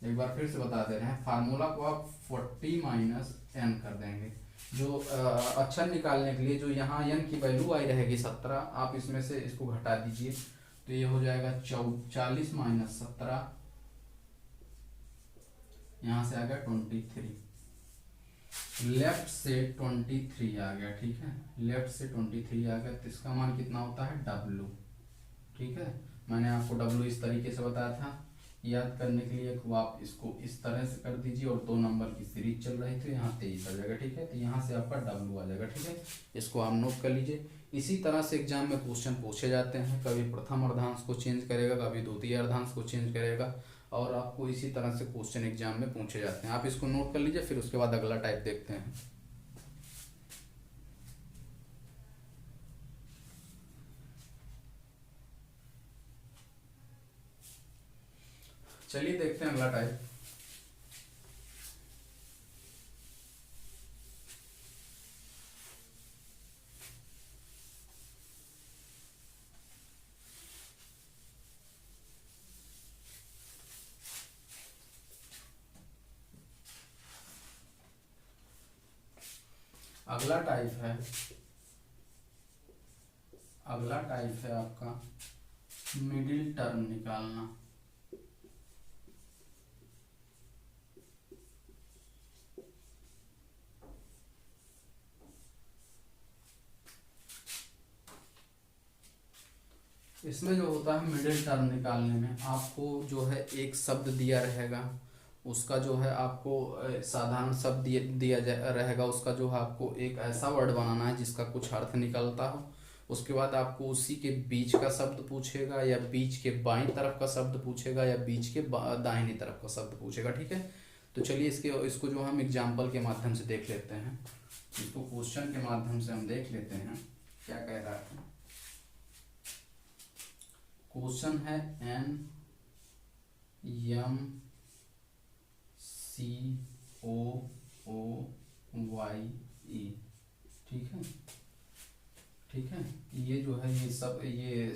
एक बार फिर से बता दे रहे हैं। फार्मूला को आप 40 - n कर देंगे। जो अक्षर निकालने के लिए जो यहाँ n की वैल्यू आई रहेगी 17, आप इसमें से इसको घटा दीजिए तो ये हो जाएगा 40 - 17, यहाँ से आ गया 23। लेफ्ट से 23 आ गया, ठीक है, लेफ्ट से 23 आ गया, तो इसका मान कितना होता है W, ठीक है। मैंने आपको W इस तरीके से बताया था, याद करने के लिए आप इसको इस तरह से कर दीजिए, और 2 नंबर की सीरीज चल रही थी, यहाँ 23 आ जाएगा, ठीक है। तो यहाँ से आपका W आ जाएगा, ठीक है, इसको आप नोट कर लीजिए। इसी तरह से एग्जाम में क्वेश्चन पूछे जाते हैं, कभी प्रथम अर्धांश को चेंज करेगा, कभी द्वितीय अर्धांश को चेंज करेगा, और आपको इसी तरह से क्वेश्चन एग्जाम में पूछे जाते हैं। आप इसको नोट कर लीजिए, फिर उसके बाद अगला टाइप देखते हैं। चलिए देखते हैं अगला टाइप। अगला टाइप है, अगला टाइप है आपका मिडिल टर्म निकालना। इसमें जो होता है मिडिल टर्म निकालने में, आपको जो है एक शब्द दिया रहेगा, उसका जो है आपको साधारण शब्द दिया रहेगा, उसका जो है आपको एक ऐसा वर्ड बनाना है जिसका कुछ अर्थ निकलता हो। उसके बाद आपको उसी के बीच का शब्द पूछेगा, या बीच के बाईं तरफ का शब्द पूछेगा, या बीच के दाहिनी तरफ का शब्द पूछेगा, ठीक है। तो चलिए इसको जो हम एग्जाम्पल के माध्यम से देख लेते हैं, इसको क्वेश्चन के माध्यम से हम देख लेते हैं क्या कह रहा है। क्वेश्चन है NMCOOYE, ठीक है, ठीक है। ये जो है ये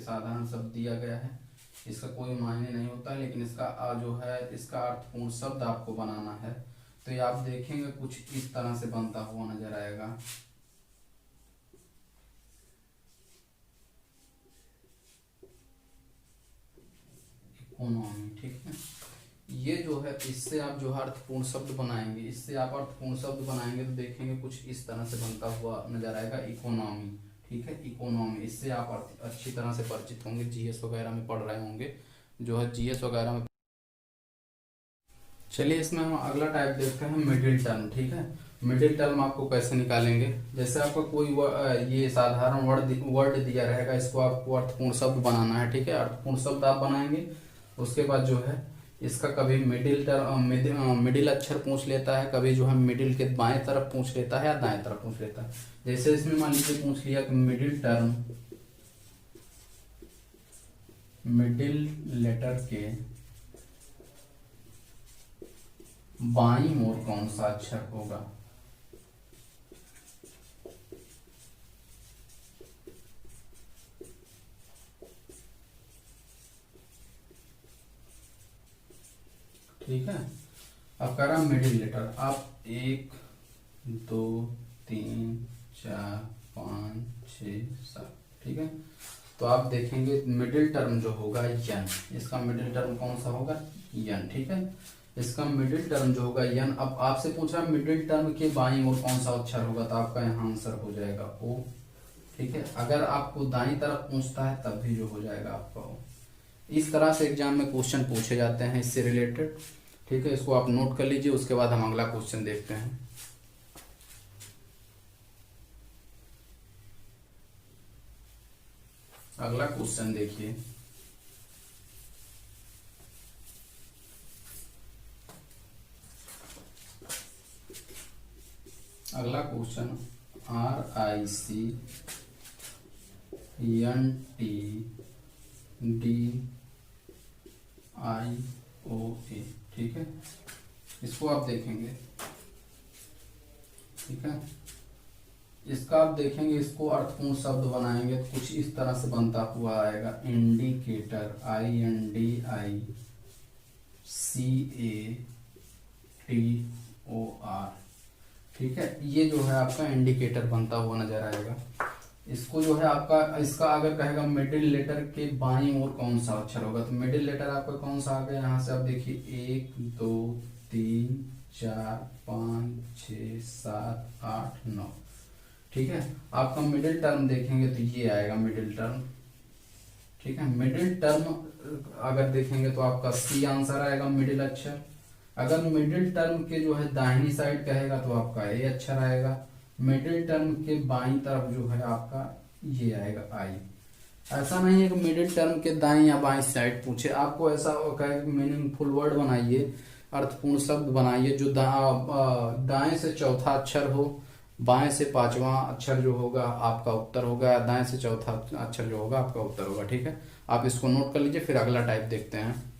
साधारण शब्द दिया गया है, इसका कोई मायने नहीं होता, लेकिन इसका जो है इसका अर्थपूर्ण शब्द आपको बनाना है। तो ये आप देखेंगे कुछ इस तरह से बनता हुआ नजर आएगा। इकोनॉमी, ठीक है। ये जो है इससे आप जो है अर्थपूर्ण शब्द बनाएंगे, इससे आप अर्थपूर्ण शब्द बनाएंगे तो देखेंगे कुछ इस तरह से बनता हुआ नजर आएगा, इकोनॉमी, ठीक है, इकोनॉमी। इससे आप अच्छी तरह से परिचित होंगे, जीएस वगैरह में पढ़ रहे होंगे, जो है जीएस वगैरह में। चलिए इसमें हम अगला टाइप देखते हैं मिडिल टर्म, ठीक है। मिडिल टर्म आपको कैसे निकालेंगे, जैसे आपका कोई ये साधारण वर्ड दिया रहेगा, इसको आपको अर्थपूर्ण शब्द बनाना है, ठीक है। अर्थपूर्ण शब्द आप बनाएंगे, उसके बाद जो है इसका कभी मिडिल अक्षर पूछ लेता है, कभी जो है मिडिल के बाएं तरफ पूछ लेता है या दाएं तरफ पूछ लेता है। जैसे इसमें मान लीजिए पूछ लिया कि मिडिल लेटर के बाईं ओर कौन सा अक्षर होगा। ठीक है, अब कह रहा मिडिल लेटर, आप 1 2 3 4 5 6 7, ठीक है। तो आप देखेंगे मिडिल टर्म जो होगा यन, इसका मिडिल टर्म कौन सा होगा, यन, ठीक है। इसका मिडिल टर्म जो होगा यन। अब आपसे पूछ रहा है मिडिल टर्म के बाईं ओर कौन सा अक्षर होगा, तो आपका यहाँ आंसर हो जाएगा ओ, ठीक है। अगर आपको दाईं तरफ पूछता है तब भी जो हो जाएगा आपका ओ। इस तरह से एग्जाम में क्वेश्चन पूछे जाते हैं इससे रिलेटेड, ठीक है। इसको आप नोट कर लीजिए, उसके बाद हम अगला क्वेश्चन देखते हैं। अगला क्वेश्चन देखिए, अगला क्वेश्चन RICNTDIOA, ठीक है। इसको आप देखेंगे, ठीक है। इसका आप देखेंगे, इसको अर्थपूर्ण शब्द बनाएंगे तो कुछ इस तरह से बनता हुआ आएगा, इंडिकेटर, INDICATOR, ठीक है। ये जो है आपका इंडिकेटर बनता हुआ नजर आएगा। इसको जो है आपका, इसका अगर कहेगा मिडिल लेटर के बाईं ओर कौन सा अक्षर होगा, तो मिडिल लेटर आपका कौन सा आ गया, यहाँ से आप देखिए 1 2 3 4 5 6 7 8 9। ठीक है, आपका मिडिल टर्म देखेंगे तो ये आएगा मिडिल टर्म। ठीक है, मिडिल टर्म अगर देखेंगे तो आपका सी आंसर आएगा मिडिल अक्षर। अगर मिडिल टर्म के जो है दाहिनी साइड कहेगा तो आपका ए अक्षर आएगा। मिडिल टर्म के बाईं तरफ जो है आपका ये आएगा आई। ऐसा नहीं है कि मिडिल टर्म के दाएं या बाएं साइड पूछे, आपको ऐसा कहे मीनिंगफुल वर्ड बनाइए, अर्थपूर्ण शब्द बनाइए जो दाएं से चौथा अक्षर हो, बाएं से पांचवा अक्षर जो होगा आपका उत्तर होगा, या दाएं से चौथा अक्षर जो होगा आपका उत्तर होगा। ठीक है, आप इसको नोट कर लीजिए, फिर अगला टाइप देखते हैं।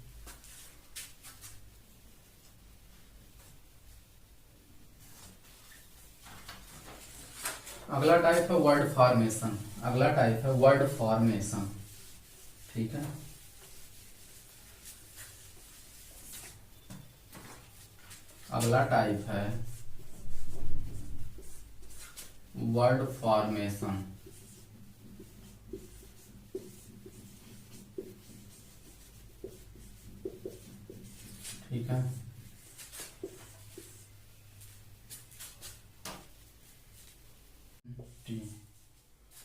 अगला टाइप है वर्ड फॉर्मेशन। अगला टाइप है वर्ड फॉर्मेशन। ठीक है, अगला टाइप है वर्ड फॉर्मेशन। ठीक है,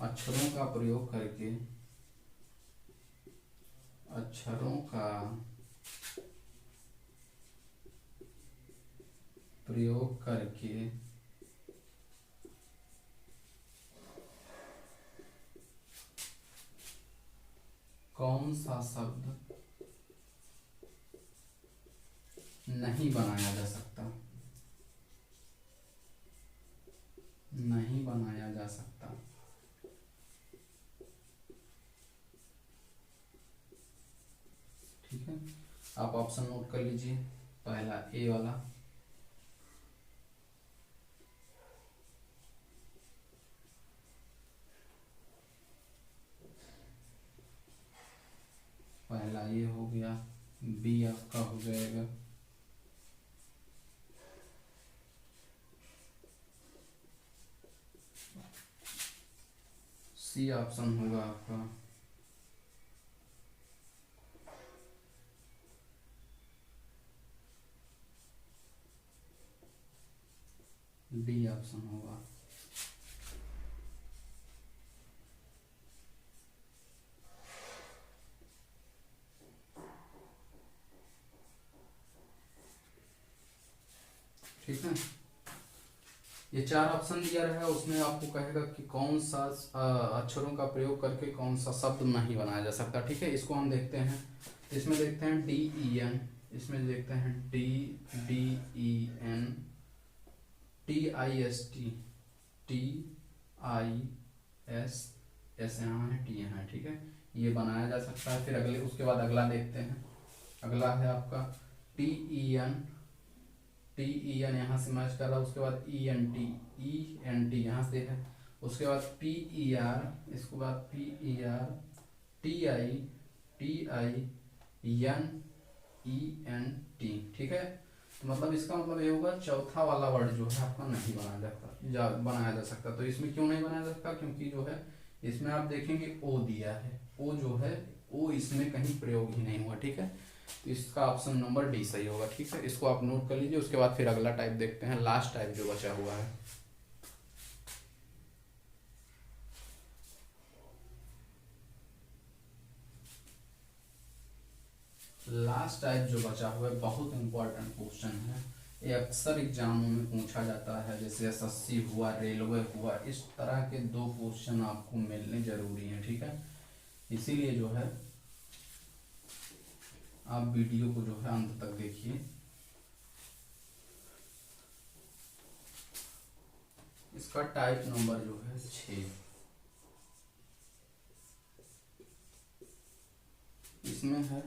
अक्षरों का प्रयोग करके, अक्षरों का प्रयोग करके कौन सा शब्द नहीं बनाया जा सकता, नहीं बनाया जा सकता। ठीक है, आप ऑप्शन नोट कर लीजिए। पहला ए वाला, पहला ये हो गया, बी आपका हो जाएगा, सी ऑप्शन होगा आपका, डी ऑप्शन होगा। ठीक है, ये चार ऑप्शन दिया रहा है, उसमें आपको कहेगा कि कौन सा अक्षरों का प्रयोग करके कौन सा शब्द नहीं बनाया जा सकता। ठीक है, इसको हम देखते हैं। इसमें देखते हैं डी ई एन, इसमें देखते हैं D D E N, T I S T, T I S S यहाँ है, टी यहाँ है। ठीक है, ये बनाया जा सकता है। फिर अगले उसके बाद अगला देखते हैं। अगला है आपका T E N, T E N यहाँ से मैच कर रहा है। उसके बाद ई एन टी यहाँ से है। उसके बाद पी ई आर, इसके बाद P E R, T I N E N T. ठीक है, तो मतलब इसका मतलब ये होगा चौथा वाला वर्ड जो है आपका नहीं बनाया जा सकता। तो इसमें क्यों नहीं बनाया जा सकता? क्योंकि जो है इसमें आप देखेंगे ओ दिया है, ओ जो है ओ इसमें कहीं प्रयोग ही नहीं हुआ। ठीक है, तो इसका ऑप्शन नंबर डी सही होगा। ठीक है, इसको आप नोट कर लीजिए। उसके बाद फिर अगला टाइप देखते हैं, लास्ट टाइप जो बचा हुआ है। लास्ट टाइप जो बचा हुआ है बहुत इंपॉर्टेंट क्वेश्चन है, ये अक्सर एग्जामों में पूछा जाता है। जैसे एसएससी हुआ, रेलवे हुआ, इस तरह के दो क्वेश्चन आपको मिलने जरूरी हैं। ठीक है, इसीलिए जो है आप वीडियो को जो है अंत तक देखिए। इसका टाइप नंबर जो है 6। इसमें है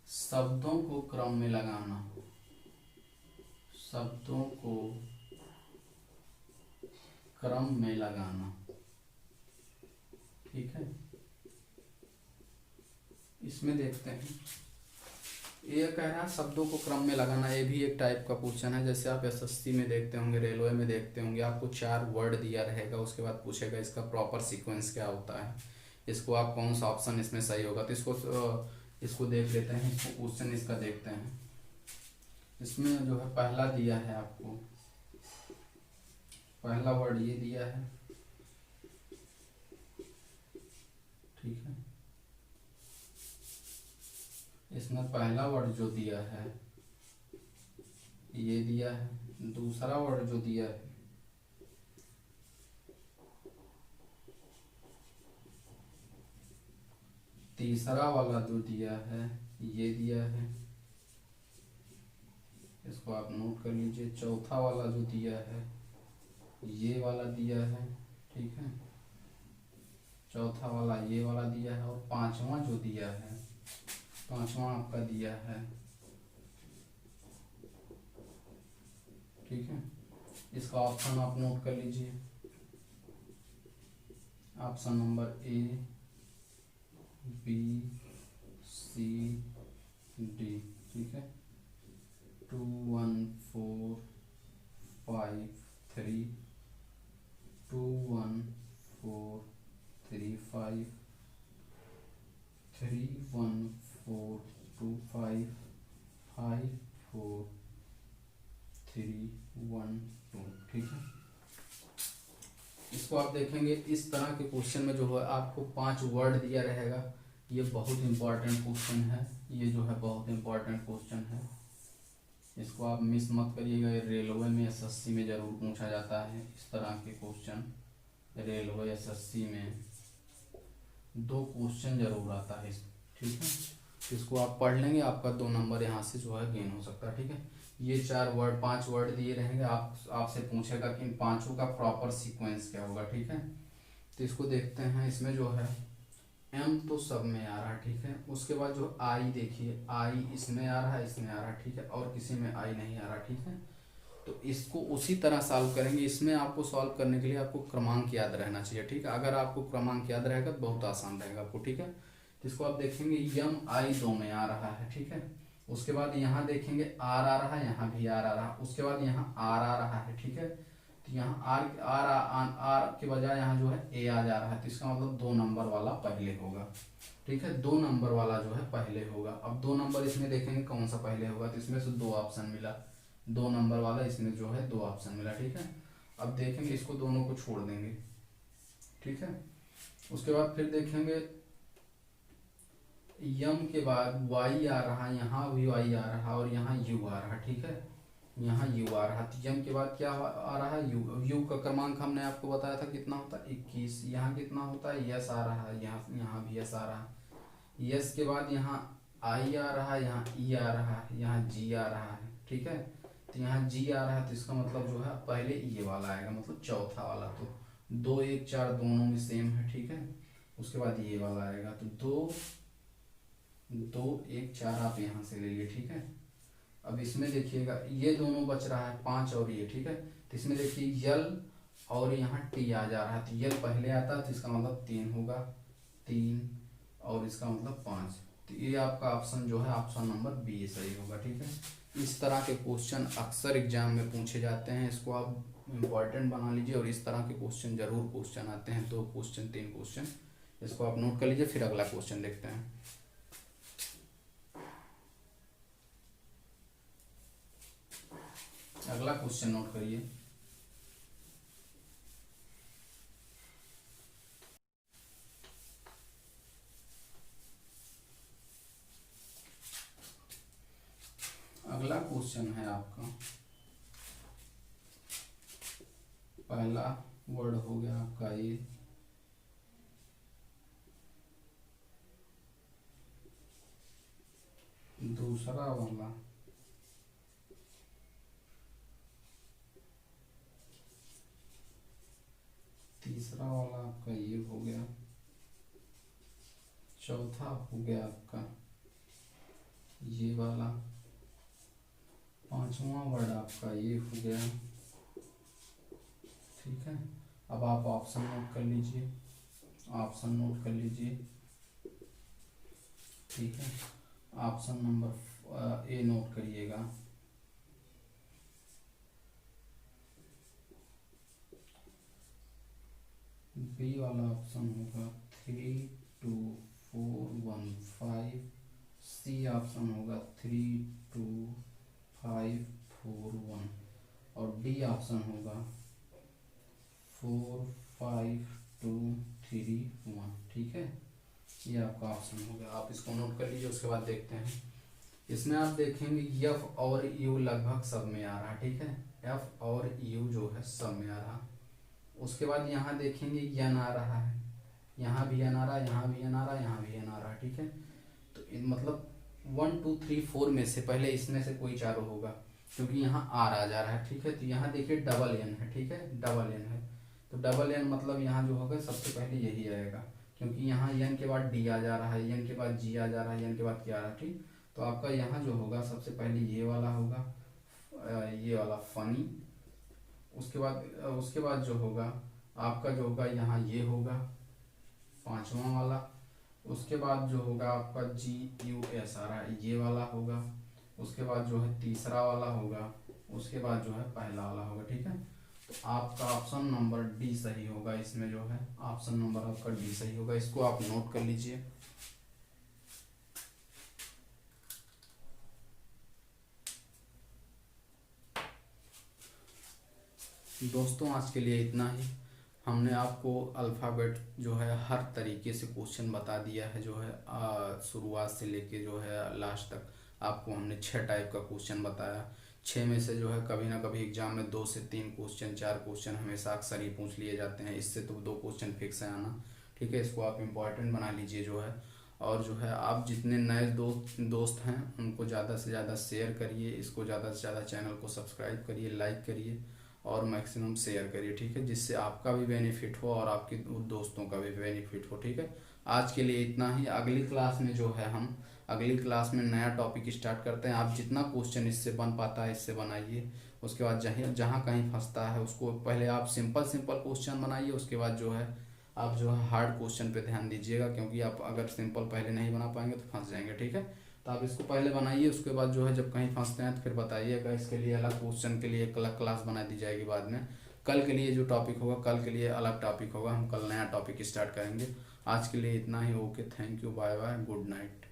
शब्दों को क्रम में लगाना, शब्दों को क्रम में लगाना। ठीक है, इसमें देखते हैं, ये कह रहा है शब्दों को क्रम में लगाना। ये भी एक टाइप का क्वेश्चन है। जैसे आप एसएससी में देखते होंगे, रेलवे में देखते होंगे, आपको 4 वर्ड दिया रहेगा, उसके बाद पूछेगा इसका प्रॉपर सीक्वेंस क्या होता है, इसको आप कौन सा ऑप्शन इसमें सही होगा। तो इसको देख लेते हैं, इसको क्वेश्चन इसका देखते हैं। इसमें जो है पहला दिया है आपको, पहला वर्ड ये दिया है, ठीक है। इसमें पहला वर्ड जो दिया है ये दिया है, दूसरा वर्ड जो दिया है तीसरा वाला जो दिया है ये दिया है, इसको आप नोट कर लीजिए। चौथा वाला जो दिया है ये वाला दिया है, ठीक है, चौथा वाला ये वाला दिया है, और पांचवा जो दिया है, पांचवा आपका दिया है, ठीक है। इसका ऑप्शन आप नोट कर लीजिए, option number A, B, C, D, ठीक है। 2 1 4 5 3, 2 1 4 3 5, 3 1 4 2 5, 5 4 3 1 2, ठीक है। इसको आप देखेंगे इस तरह के क्वेश्चन में जो है आपको 5 वर्ड दिया रहेगा। ये बहुत इंपॉर्टेंट क्वेश्चन है, ये जो है बहुत इंपॉर्टेंट क्वेश्चन है, इसको आप मिस मत करिएगा। ये रेलवे में एसएससी में जरूर पूछा जाता है इस तरह के क्वेश्चन। रेलवे एसएससी में 2 क्वेश्चन जरूर आता है, ठीक है। इसको आप पढ़ लेंगे, आपका 2 नंबर यहाँ से जो है गेन हो सकता है, ठीक है। ये 5 वर्ड दिए रहेंगे, आपसे पूछेगा कि इन पांचों का प्रॉपर सीक्वेंस क्या होगा, ठीक है। तो इसको देखते हैं। इसमें जो है एम तो सब में आ रहा है, ठीक है। उसके बाद जो आई देखिए, आई इसमें आ रहा है, इसमें आ रहा है, ठीक है, और किसी में आई नहीं आ रहा, ठीक है। तो इसको उसी तरह सॉल्व करेंगे। इसमें आपको सॉल्व करने के लिए आपको क्रमांक याद रहना चाहिए, ठीक है। अगर आपको क्रमांक याद रहेगा तो बहुत आसान रहेगा आपको, ठीक है। तो इसको आप देखेंगे यम आई 2 में आ रहा है, ठीक है। उसके बाद यहाँ देखेंगे आर आ रहा है, यहाँ भी आर आ रहा है, उसके बाद यहाँ आर आ रहा है, ठीक है। तो यहाँ आर आर आर के बजाय यहाँ जो है ए आ जा रहा है, तो इसका मतलब 2 नंबर वाला पहले होगा, ठीक है। 2 नंबर वाला जो है पहले होगा। अब 2 नंबर इसमें देखेंगे कौन सा पहले होगा, तो इसमें से 2 ऑप्शन मिला, 2 नंबर वाला इसमें जो है 2 ऑप्शन मिला, ठीक है। अब देखेंगे इसको दोनों को छोड़ देंगे, ठीक है। उसके बाद फिर देखेंगे यम के बाद वाई आ रहा है, यहाँ भी वाई आ रहा है, और यहाँ यू आ रहा है, ठीक है। यहाँ यू आ रहा है, तो यम के बाद क्या आ रहा है, यू। यू का क्रमांक हमने आपको बताया था कितना होता है, 21। यहाँ कितना होता है, यस आ रहा है, यहाँ भी यस आ रहा है। यस के बाद यहाँ आई आ रहा है, यहाँ ई आ रहा है, यहाँ जी आ रहा है, ठीक है। तो यहाँ जी आ रहा है, तो इसका मतलब जो है पहले ये वाला आएगा, मतलब चौथा वाला। तो 2 1 4 दोनों में सेम है, ठीक है। उसके बाद ये वाला आएगा, तो 2 1 4 आप यहाँ से ले लिए, ठीक है। अब इसमें देखिएगा ये दोनों बच रहा है 5 और ये, ठीक है। तो इसमें देखिए यल और यहाँ टी आ जा रहा है, तो यल पहले आता है, तो इसका मतलब 3 होगा, 3 और इसका मतलब 5। तो ये आपका ऑप्शन जो है ऑप्शन नंबर बी सही होगा, ठीक है। इस तरह के क्वेश्चन अक्सर एग्जाम में पूछे जाते हैं, इसको आप इम्पोर्टेंट बना लीजिए, और इस तरह के क्वेश्चन जरूर क्वेश्चन आते हैं, 2 क्वेश्चन 3 क्वेश्चन, इसको आप नोट कर लीजिए। फिर अगला क्वेश्चन देखते हैं। अगला क्वेश्चन नोट करिए। अगला क्वेश्चन है आपका, पहला वर्ड हो गया आपका ये, दूसरा वाला तीसरा वाला आपका ये हो गया, चौथा हो गया आपका ये वाला, पांचवा वर्ड आपका ये हो गया, ठीक है। अब आप ऑप्शन नोट कर लीजिए, ऑप्शन नोट कर लीजिए, ठीक है। ऑप्शन नंबर ए नोट करिएगा, बी वाला ऑप्शन होगा 3 2 4 1 5, सी ऑप्शन होगा 3 2 541 और डी ऑप्शन होगा 45231। ठीक है, ये आपका ऑप्शन हो गया, आप इसको नोट कर लीजिए। उसके बाद देखते हैं, इसमें आप देखेंगे एफ और यू लगभग सब में आ रहा। ठीक है, एफ और यू जो है सब में आ रहा। उसके बाद यहाँ देखेंगे एन आ रहा है, यहाँ भी एन आ रहा है, यहाँ भी एन आ रहा है, यहाँ भी एन आ रहा है। ठीक है, तो मतलब 1 2 3 4 में से पहले इसमें से कोई चारों होगा, क्योंकि यहाँ आर आ जा रहा है। ठीक है, तो यहाँ देखिए डबल एन है। ठीक है, डबल एन है, तो डबल एन मतलब यहाँ जो होगा सबसे पहले यही आएगा, क्योंकि यहाँ एन के बाद डी आ जा रहा है, एन के बाद जी आ जा रहा है, एन के बाद क्या आ रहा है। ठीक, तो आपका यहाँ जो होगा सबसे पहले ये वाला होगा, ये वाला फनी। उसके बाद जो होगा आपका जो होगा यहाँ ये होगा पांचवा वाला। उसके बाद जो होगा आपका जी यू एस आ रहा है, ये वाला होगा। उसके बाद जो है तीसरा वाला होगा, उसके बाद जो है पहला वाला होगा। ठीक है, तो आपका ऑप्शन नंबर डी सही होगा। इसमें जो है ऑप्शन नंबर आपका डी सही होगा, इसको आप नोट कर लीजिए। दोस्तों आज के लिए इतना ही। हमने आपको अल्फ़ाबेट जो है हर तरीके से क्वेश्चन बता दिया है, जो है शुरुआत से लेके जो है लास्ट तक आपको हमने 6 टाइप का क्वेश्चन बताया। 6 में से जो है कभी ना कभी एग्जाम में 2 से 3 क्वेश्चन 4 क्वेश्चन हमेशा अक्सर ही पूछ लिए जाते हैं, इससे तो 2 क्वेश्चन फिक्स है आना। ठीक है, इसको आप इम्पॉर्टेंट बना लीजिए जो है। और जो है आप जितने नए दोस्त हैं उनको ज़्यादा से ज़्यादा शेयर करिए, इसको ज़्यादा से ज़्यादा चैनल को सब्सक्राइब करिए, लाइक करिए और मैक्सिमम शेयर करिए। ठीक है, जिससे आपका भी बेनिफिट हो और आपके दोस्तों का भी बेनिफिट हो। ठीक है, आज के लिए इतना ही। अगली क्लास में जो है हम अगली क्लास में नया टॉपिक स्टार्ट करते हैं। आप जितना क्वेश्चन इससे बन पाता है इससे बनाइए। उसके बाद जहाँ कहीं फंसता है उसको पहले आप सिंपल क्वेश्चन बनाइए, उसके बाद जो है आप जो है हार्ड क्वेश्चन पे ध्यान दीजिएगा, क्योंकि आप अगर सिंपल पहले नहीं बना पाएंगे तो फंस जाएंगे। ठीक है, तो आप इसको पहले बनाइए, उसके बाद जो है जब कहीं फंसते हैं तो फिर बताइएगा। इसके लिए अलग क्वेश्चन के लिए एक अलग क्लास बना दी जाएगी बाद में। कल के लिए जो टॉपिक होगा, कल के लिए अलग टॉपिक होगा, हम कल नया टॉपिक स्टार्ट करेंगे। आज के लिए इतना ही। Okay, thank you, bye bye, good night.